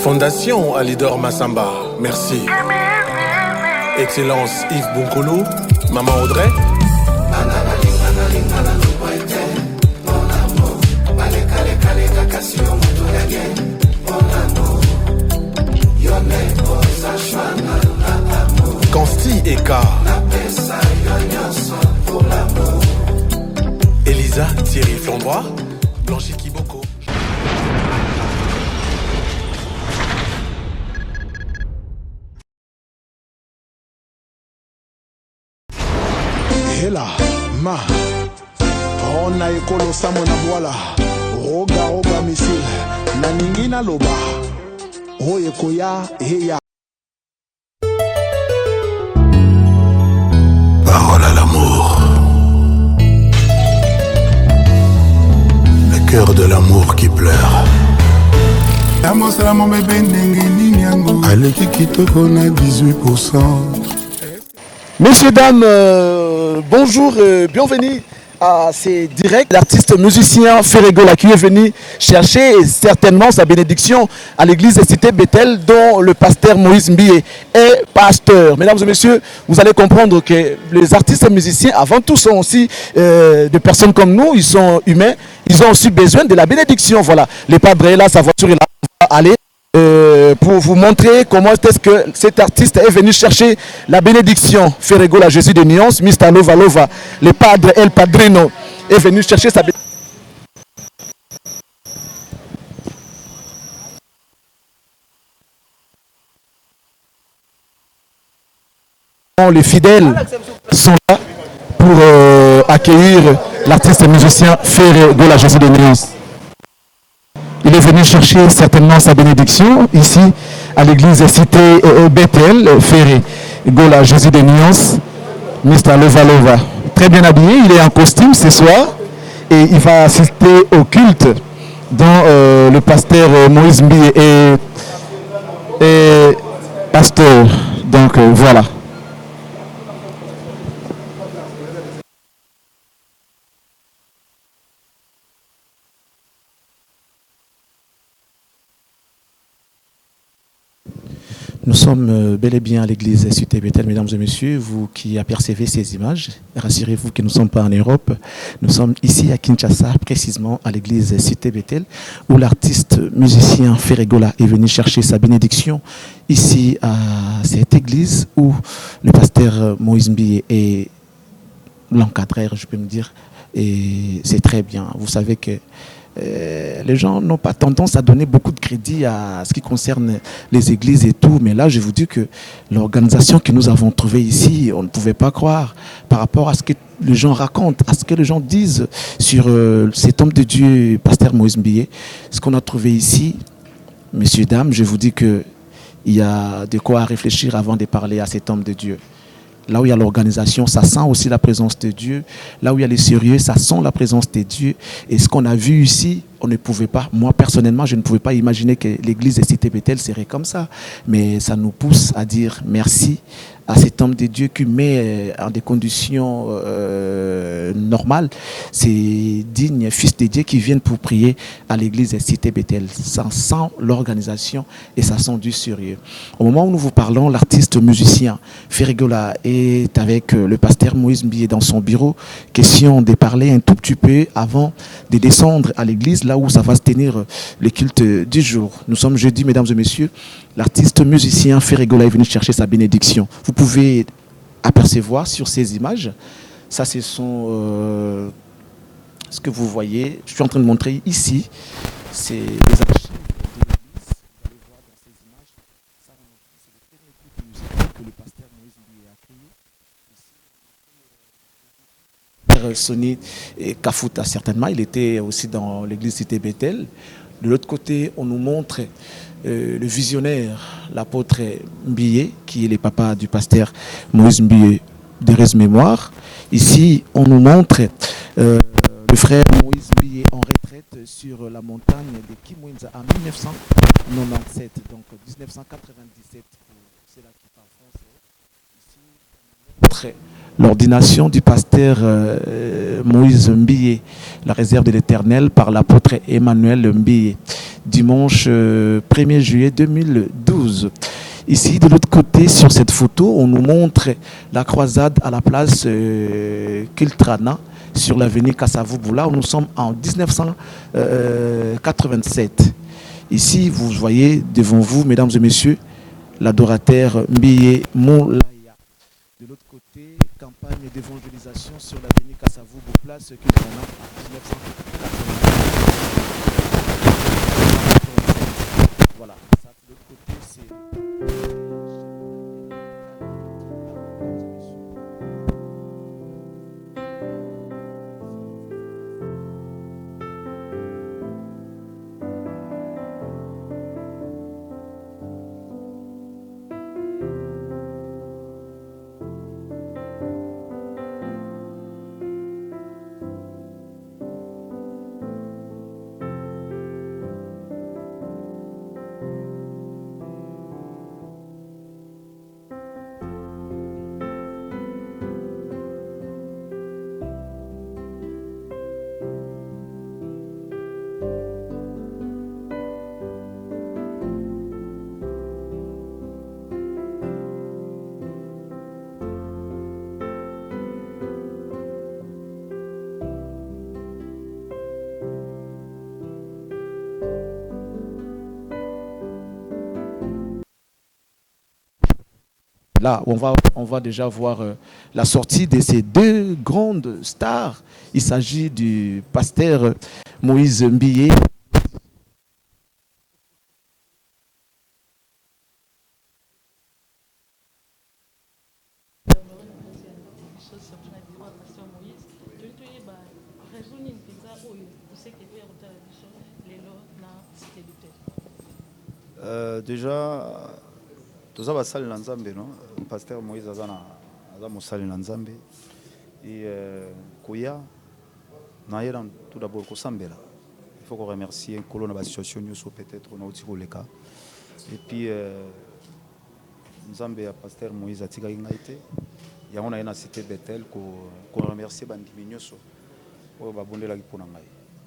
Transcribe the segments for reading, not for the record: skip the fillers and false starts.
Fondation Alidor Massamba, merci. Excellence Yves Bunkolo, Maman Audrey. Consti Eka. Elisa Thierry Flambois, Blanchi Kiboko. Hela, ma, on a ekolo samona boala, roga misil, na ningina loba, oyekoya heya. Parole à l'amour. Le cœur de l'amour qui pleure. Aleki kitoko na 18%. Messieurs, dames, bonjour, bienvenue à ces directs. L'artiste musicien Ferregola qui est venu chercher certainement sa bénédiction à l'église de Cité Bethel, dont le pasteur Moïse Mbie est pasteur. Mesdames et messieurs, vous allez comprendre que les artistes musiciens, avant tout, sont aussi des personnes comme nous, ils sont humains, ils ont aussi besoin de la bénédiction. Voilà, les padres est là, sa voiture est là, on va aller. Pour vous montrer comment est-ce que cet artiste est venu chercher la bénédiction. Ferregola, Jésus de nuance, Mr. Lova Lova, le padre El Padrino est venu chercher sa bénédiction. Les fidèles sont là pour accueillir l'artiste musicien Ferregola, Jésus de nuance. Il est venu chercher certainement sa bénédiction ici à l'église Cité Bethel, Ferregola, Jésus de nuance, Mr. Lova Lova. Très bien habillé, il est en costume ce soir et il va assister au culte dont le pasteur Moïse Mbie est pasteur. Donc voilà. Nous sommes bel et bien à l'église Cité Bethel, mesdames et messieurs, vous qui apercevez ces images, rassurez-vous que nous ne sommes pas en Europe, nous sommes ici à Kinshasa, précisément à l'église Cité Bethel, où l'artiste musicien Ferregola est venu chercher sa bénédiction, ici à cette église où le pasteur Moïse Mbie est l'encadreur, je peux me dire, et c'est très bien. Vous savez que les gens n'ont pas tendance à donner beaucoup de crédit à ce qui concerne les églises et tout, mais là je vous dis que l'organisation que nous avons trouvée ici, on ne pouvait pas croire par rapport à ce que les gens racontent, à ce que les gens disent sur cet homme de Dieu, pasteur Moïse Mbie. Ce qu'on a trouvé ici, messieurs, dames, je vous dis qu'il y a de quoi réfléchir avant de parler à cet homme de Dieu. Là où il y a l'organisation, ça sent aussi la présence de Dieu. Là où il y a les sérieux, ça sent la présence de Dieu. Et ce qu'on a vu ici, on ne pouvait pas, moi personnellement, je ne pouvais pas imaginer que l'église de Cité Bethel serait comme ça. Mais ça nous pousse à dire merci à cet homme de Dieu qui met en des conditions normales ces dignes fils de Dieu qui viennent pour prier à l'église de Cité Bethel. Ça sent l'organisation et ça sent du sérieux. Au moment où nous vous parlons, l'artiste musicien Ferregola est avec le pasteur Moïse Mbie dans son bureau. Question de parler un tout petit peu avant de descendre à l'église, là où ça va se tenir le culte du jour. Nous sommes jeudi, mesdames et messieurs. L'artiste musicien Ferregola est venu chercher sa bénédiction. Vous pouvez apercevoir sur ces images, ça ce sont ce que vous voyez. Je suis en train de montrer ici, c'est les archives de l'église. Vous allez voir dans ces images, ça c'est le premier groupe musical que le pasteur Moïse Mbie a créé. Sonny Kafuta, certainement, il était aussi dans l'église Cité Bethel. De l'autre côté, on nous montre le visionnaire, l'apôtre Mbie, qui est le papa du pasteur Moïse Mbie d'heureuse mémoire. Ici, on nous montre le frère Moïse Mbie en retraite sur la montagne de Kimwenza en 1997, donc 1997, c'est là qui parle français. Ici, l'ordination du pasteur Moïse Mbie, la réserve de l'Éternel, par l'apôtre Emmanuel Mbie, dimanche 1er juillet 2012. Ici, de l'autre côté, sur cette photo, on nous montre la croisade à la place Kiltrana, sur l'avenue Kasavubu. Où nous sommes en 1987. Ici, vous voyez devant vous, mesdames et messieurs, l'adorateur Mbiye Moulaya. De l'autre côté, campagne d'évangélisation sur l'avenue Kasavubu, place Kiltrana, en 1987. Voilà, ça, de l'autre côté, c'est... Là, on va déjà voir la sortie de ces deux grandes stars. Il s'agit du pasteur Moïse Mbiye. Déjà, tout ça va salir dans Nzambe, non? Pasteur Moïse Azana Moussali dans Nzambe. Et Koya, Naïra, tout d'abord, Kosambela. Il faut qu'on remercie un colonne de la situation, peut-être, on a aussi le cas. Et puis, Nzambe, pasteur Moïse Atiga Ingaïté. Il y a une cité Bethel qu'on remercie Bandimi Nyoso. On va abonder la Giponangaï.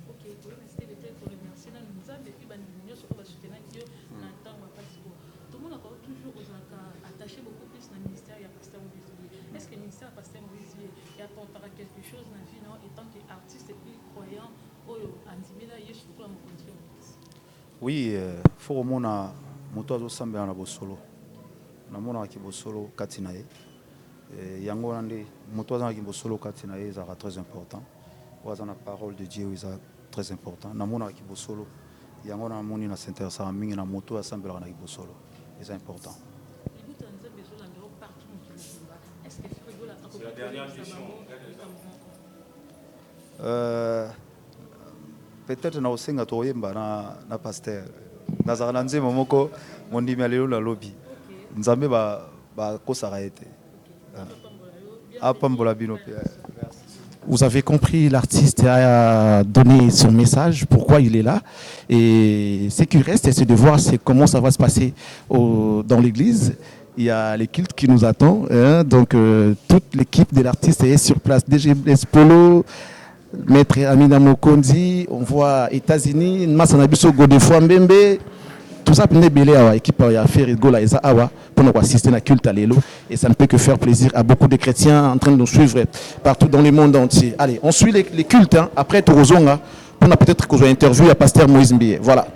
Ok, pour la cité Bethel, qu'on remercie Nzambe, et puis Bandimi Nyoso, on va soutenir Dieu dans le temps. Tout le monde a toujours attaché beaucoup plus dans le ministère et à pasteur Moïse. Est-ce que le ministère à pasteur Moïse apportera quelque chose dans la vie, non? Étant qu'artiste et puis croyant, oui, il faut que moto azosambela na bosolo. Namona ki bosolo katina ye. Yango nande moto azana ki bosolo katina ye ça très important. Wazana parole de Dieu est très important. Namona ki bosolo yango na moni na center ça mingi na moto asambela na ki bosolo. C'est important. C'est la dernière question. Peut-être na osenga toyemba na pasteur nazala nzema moko mondimi alelo na lobby nzambe ba kosaka ete apambola bino pe. Vous avez compris, l'artiste a donné son message, pourquoi il est là. Et ce qui reste, c'est de voir comment ça va se passer dans l'église. Il y a les cultes qui nous attendent. Hein, donc, toute l'équipe de l'artiste est sur place. DG Polo, Maître Amina Mokondi, on voit États-Unis, Masanabiso Godefroy Mbembe. Tout ça, pour l'équipe a fait rigoler pour nous assister à la culte à l'élo. Et ça ne peut que faire plaisir à beaucoup de chrétiens en train de nous suivre partout dans le monde entier. Allez, on suit les cultes. Hein. Après, Torozonga, on a peut-être qu'on a interviewé à pasteur Moïse Mbiye. Voilà.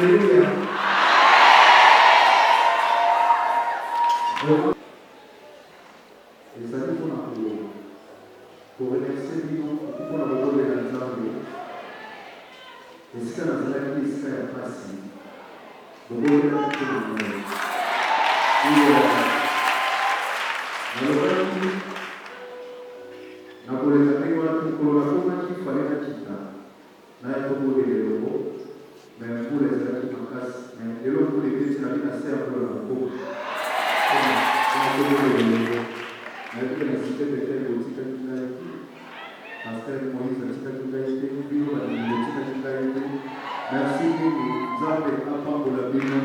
Alléluia. Et ça dit pour remercier Bino, pour la rôle de la Zambie. Et ce qu'elle a fait, c'est qu'elle a passé. Le rôle de la Zambie. Merci pour la Bible.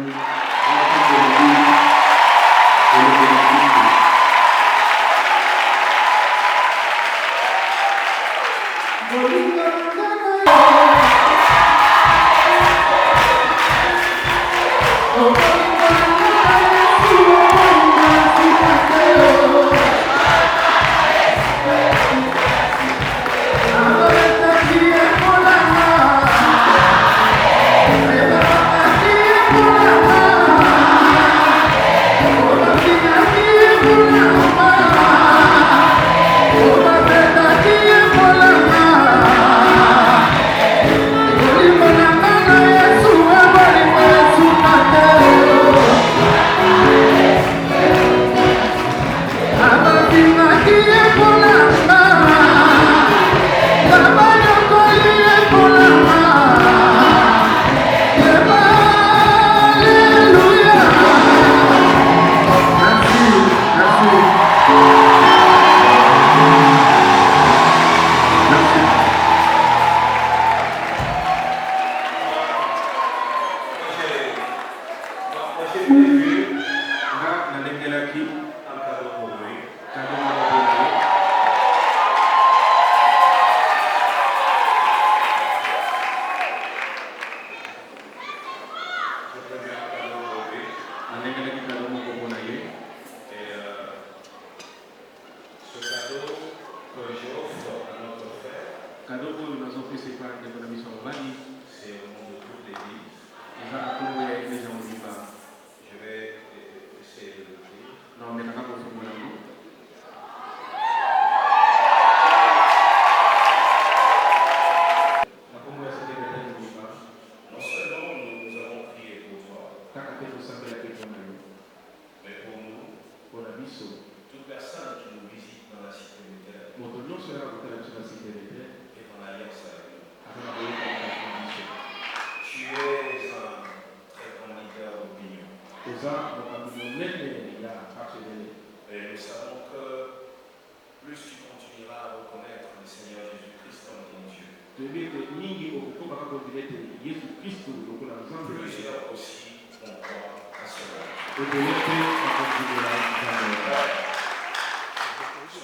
Plusieurs aussi ont croire à cela.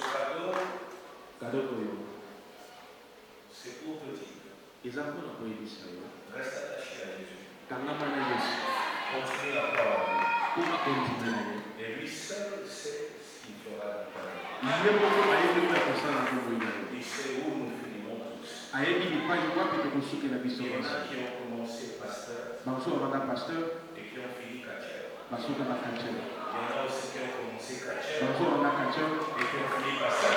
Ce cadeau, c'est pour te dire, reste attaché à Jésus. Continue à croire à lui. Et lui seul sait ce qu'il fera du paradis. Il sait où nous finirons tous. Il y en a qui ont commencé pasteur et qui ont fini catcheur. Il y en a aussi qui ont commencé catcheur et qui ont fini pasteur.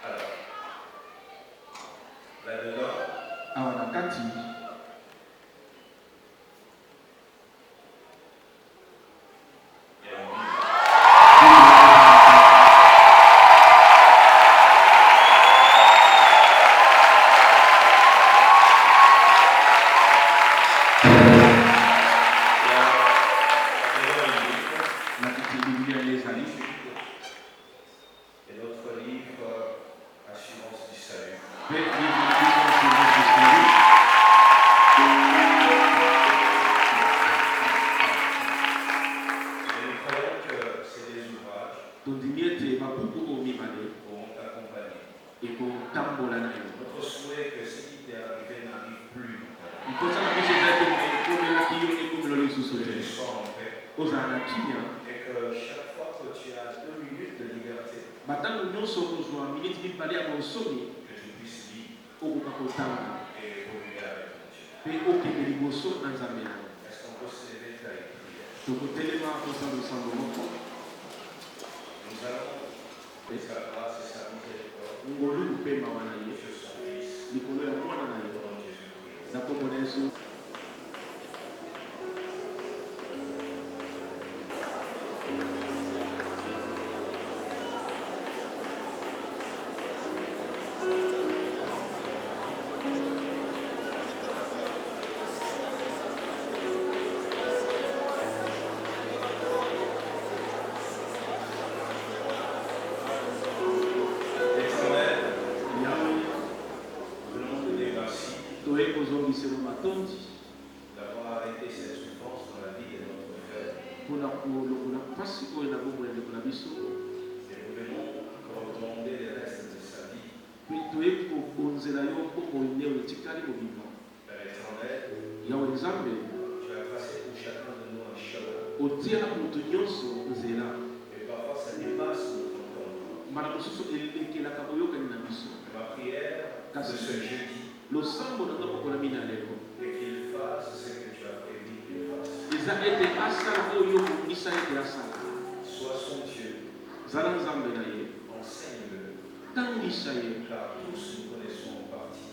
Alors, là-dedans, il y a une vie. Et notre livre Assurance du salut. Et nous croyons que c'est des ouvrages pour t'accompagner. Notre souhait est que ce qui t'est arrivé n'arrive plus. Que tu sois en paix. Et que chaque fois que tu as 2 minutes de liberté, Maintenant, nous sommes besoin, minute qui parle à mon sommet, que tu puisses lire, au Bokakotanga, et évoluer avec Dieu. Et au Kébéliboso, dans un mélange. Est-ce qu'on peut se lever à la prière? Donc, au téléma, au sein de Saint-Laurent, nous allons, et sa grâce et sa miséricorde, nous allons nous payer ma wanaïe, sur son fils, nous allons nous wanaïe, dans Jésus-Christ. D'accord, mon Jésus. D'avoir arrêté cette souffrance dans la vie de notre frère. Et nous venons encore demander les restes de sa vie. Père éternel, tu as tracé pour chacun de nous un chemin. Et parfois ça dépasse notre entendement. Ma prière de ce jeudi, et qu'il fasse ce que tu as prévu qu'il fasse. Sois son Dieu. Enseigne-le. Car tous nous connaissons en partie.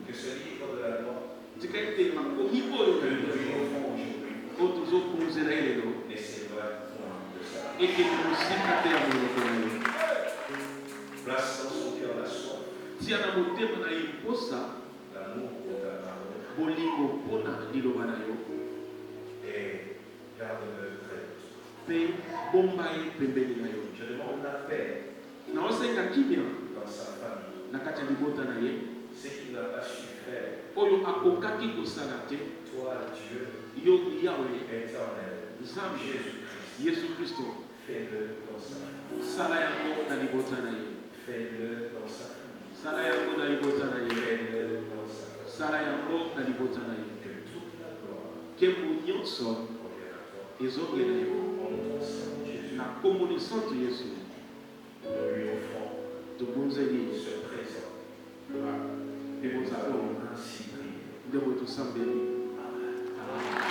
Que ce livre de la loi que nous offrons aujourd'hui ne s'éloigne point de ça. Place dans son cœur la soif. L'amour pour ta parole. Et garde-le près de toi. Je demande la paix dans sa famille. Ce qu'il n'a pas su faire. Toi, Dieu éternel, Jésus-Christ, fais-le dans sa famille. Fais-le dans sa famille. Fais-le dans sa famille. Que toute la gloire revienne à toi. En ton sang, Jésus, nous lui offrons ce présent. Et nous allons ainsi prier. Amen.